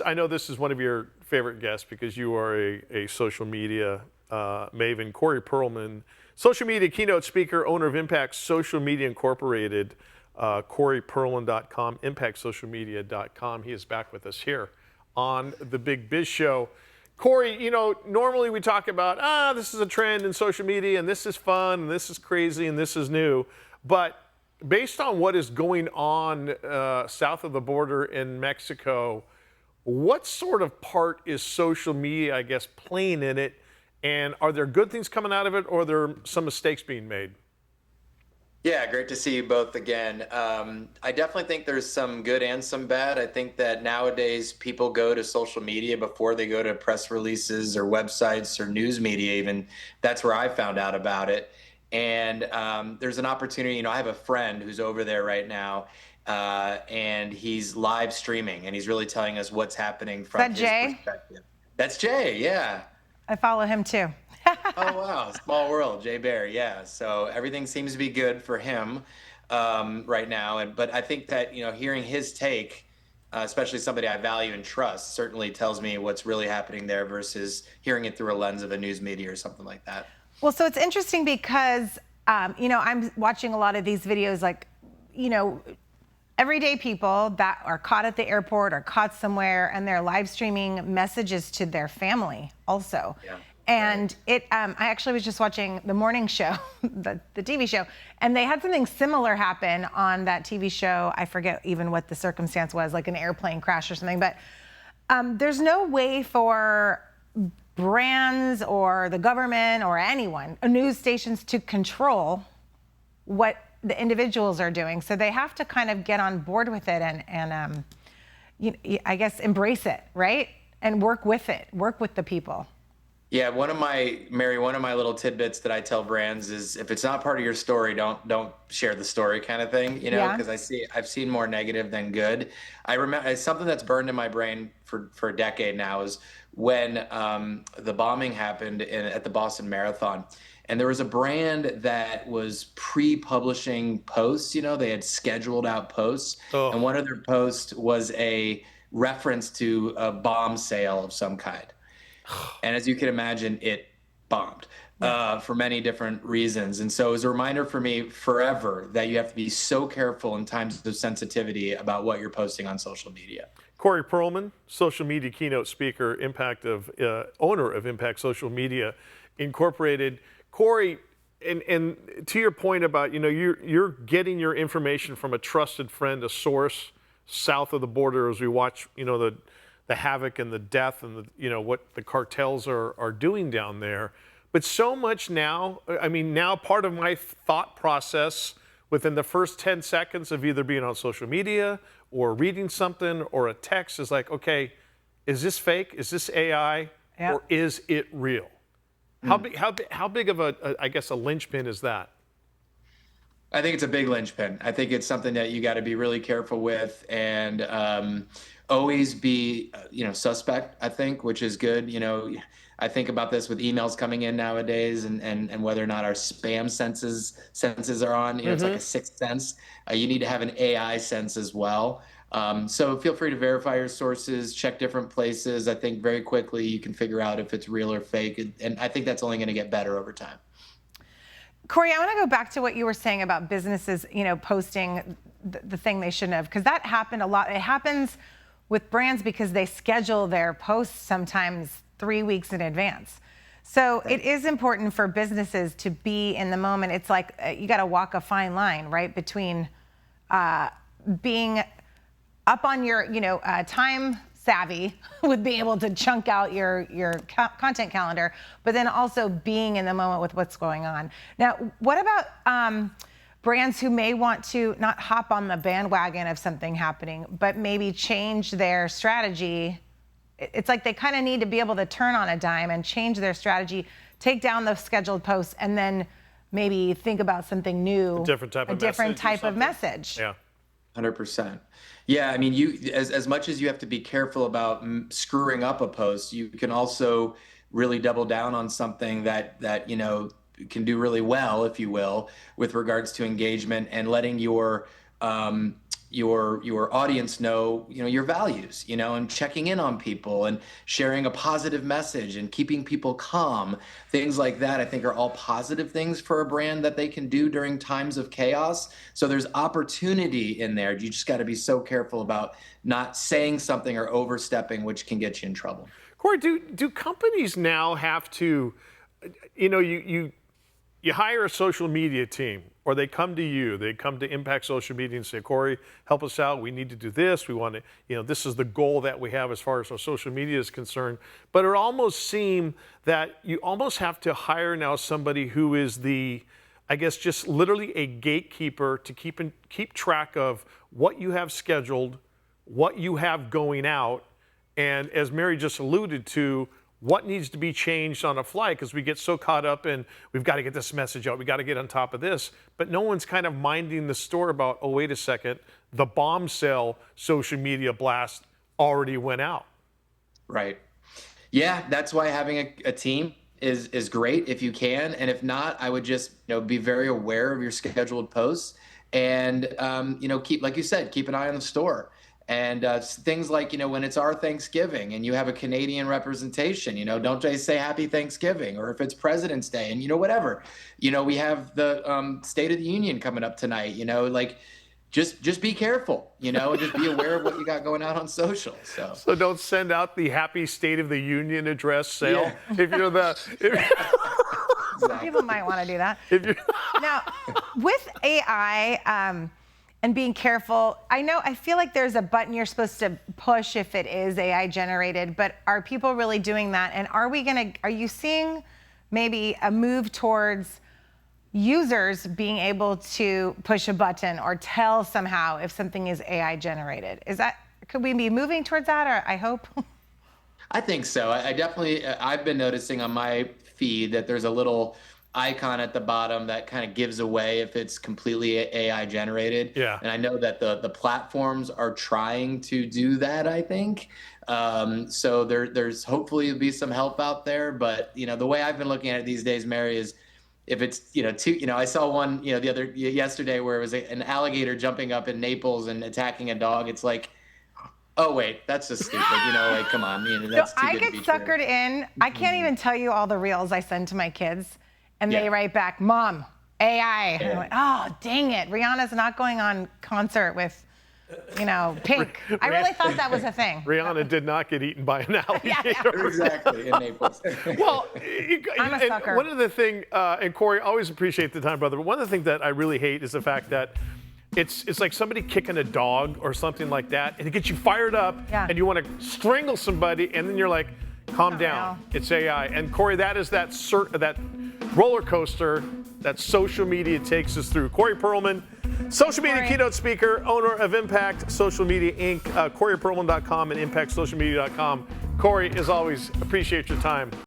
I know this is one of your favorite guests because you are a social media maven. Corey Perlman, social media keynote speaker, owner of Impact Social Media Incorporated, CoreyPerlman.com, ImpactSocialMedia.com. He is back with us here on the Big Biz Show. Corey, normally we talk about, this is a trend in social media, and this is fun, and this is crazy, and this is new. But based on what is going on south of the border in Mexico, what sort of part is social media, I guess, playing in it? And are there good things coming out of it, or are there some mistakes being made? Yeah, great to see you both again. I definitely think there's some good and some bad. I think that nowadays people go to social media before they go to press releases or websites or news media, even. That's where I found out about it. And there's an opportunity. I have a friend who's over there right now, and he's live streaming, and he's really telling us what's happening Is from that his Jay? perspective. That's Jay, yeah. I follow him too. Oh wow, small world, Jay Bear. Yeah, so everything seems to be good for him right now. But I think that hearing his take, especially somebody I value and trust, certainly tells me what's really happening there versus hearing it through a lens of a news media or something like that. Well, so it's interesting because I'm watching a lot of these videos, like everyday people that are caught at the airport or caught somewhere, and they're live streaming messages to their family also. Yeah. And I actually was just watching the morning show, the TV show, and they had something similar happen on that TV show. I forget even what the circumstance was, like an airplane crash or something. But there's no way for brands or the government or anyone, news stations, to control what the individuals are doing. So they have to kind of get on board with it and I guess embrace it, right? And work with it, work with the people. Yeah, one of my little tidbits that I tell brands is, if it's not part of your story, don't share the story, kind of thing, because I've seen more negative than good. I remember something that's burned in my brain for a decade now is when the bombing happened at the Boston Marathon. And there was a brand that was pre-publishing posts, they had scheduled out posts. Oh. And one of their posts was a reference to a bomb sale of some kind. And as you can imagine, it bombed for many different reasons. And so it was a reminder for me forever that you have to be so careful in times of sensitivity about what you're posting on social media. Corey Perlman, social media keynote speaker, owner of Impact Social Media Incorporated. Corey, and to your point about, you're getting your information from a trusted friend, a source south of the border, as we watch, the havoc and the death and what the cartels are doing down there. But so much now, now part of my thought process within the first 10 seconds of either being on social media or reading something or a text is like, okay, is this fake? Is this AI? Yep. Or is it real? How big of a linchpin is that? I think it's a big linchpin. I think it's something that you got to be really careful with, and always be, suspect, I think, which is good. I think about this with emails coming in nowadays, and whether or not our spam senses are on. It's like a sixth sense. You need to have an AI sense as well. So feel free to verify your sources, check different places. I think very quickly you can figure out if it's real or fake, and I think that's only going to get better over time. Corey, I want to go back to what you were saying about businesses, posting the thing they shouldn't have, because that happened a lot. It happens with brands because they schedule their posts sometimes 3 weeks in advance. So right. It is important for businesses to be in the moment. It's like you got to walk a fine line, right, between being up on your, time savvy with being able to chunk out your content calendar, but then also being in the moment with what's going on. Now, what about brands who may want to not hop on the bandwagon of something happening, but maybe change their strategy? It's like they kind of need to be able to turn on a dime and change their strategy, take down the scheduled posts, and then maybe think about something new, a different type of message. Yeah. 100%. Yeah, you as much as you have to be careful about screwing up a post, you can also really double down on something that can do really well, if you will, with regards to engagement and letting your your audience know, your values, and checking in on people and sharing a positive message and keeping people calm. Things like that, I think, are all positive things for a brand that they can do during times of chaos. So there's opportunity in there. You just got to be so careful about not saying something or overstepping, which can get you in trouble. Corey, do companies now have to, you hire a social media team, or they come to you, they come to Impact Social Media and say, Corey, help us out. We need to do this. We want to, this is the goal that we have as far as our social media is concerned. But it almost seems that you almost have to hire now somebody who is I guess, just literally a gatekeeper to keep track of what you have scheduled, what you have going out, and as Mary just alluded to, what needs to be changed on a fly, because we get so caught up in, we've got to get this message out, we got to get on top of this, but no one's kind of minding the store about, oh, wait a second, the bombshell social media blast already went out. Right. Yeah, that's why having a team is great if you can, and if not, I would just be very aware of your scheduled posts, and keep, like you said, keep an eye on the store. And things like, when it's our Thanksgiving and you have a Canadian representation, don't just say Happy Thanksgiving, or if it's President's Day and, whatever, we have the State of the Union coming up tonight, like just be careful, and just be aware of what you got going out on social. So don't send out the Happy State of the Union address sale. Yeah. If you're Some people might want to do that. Now, with AI, and being careful, I feel like there's a button you're supposed to push if it is AI generated, but are people really doing that? And are you seeing maybe a move towards users being able to push a button or tell somehow if something is AI generated? Could we be moving towards that, or I hope? I think so. I've been noticing on my feed that there's a little icon at the bottom that kind of gives away if it's completely AI generated. Yeah. And I know that the platforms are trying to do that, I think. So there's hopefully be some help out there. But, the way I've been looking at it these days, Mary, is if it's, I saw one, yesterday where it was an alligator jumping up in Naples and attacking a dog. It's like, oh, wait, that's just stupid. Come on. That's too I good get to be suckered true. in. I can't even tell you all the reels I send to my kids. And Yeah. they write back, Mom, AI. And I'm like, oh, dang it. Rihanna's not going on concert with, Pink. I really thought that was a thing. Rihanna did not get eaten by an alligator. Exactly, in Naples. Well, I'm a sucker. one of the things, and Corey, always appreciate the time, brother, but one of the things that I really hate is the fact that it's like somebody kicking a dog or something like that, and it gets you fired up, and you want to strangle somebody, and then you're like, calm down, it's AI. And Corey, that is that roller coaster that social media takes us through. Corey Perlman, social media keynote speaker, owner of Impact Social Media Inc., CoreyPerlman.com and ImpactSocialMedia.com. Corey, as always, appreciate your time.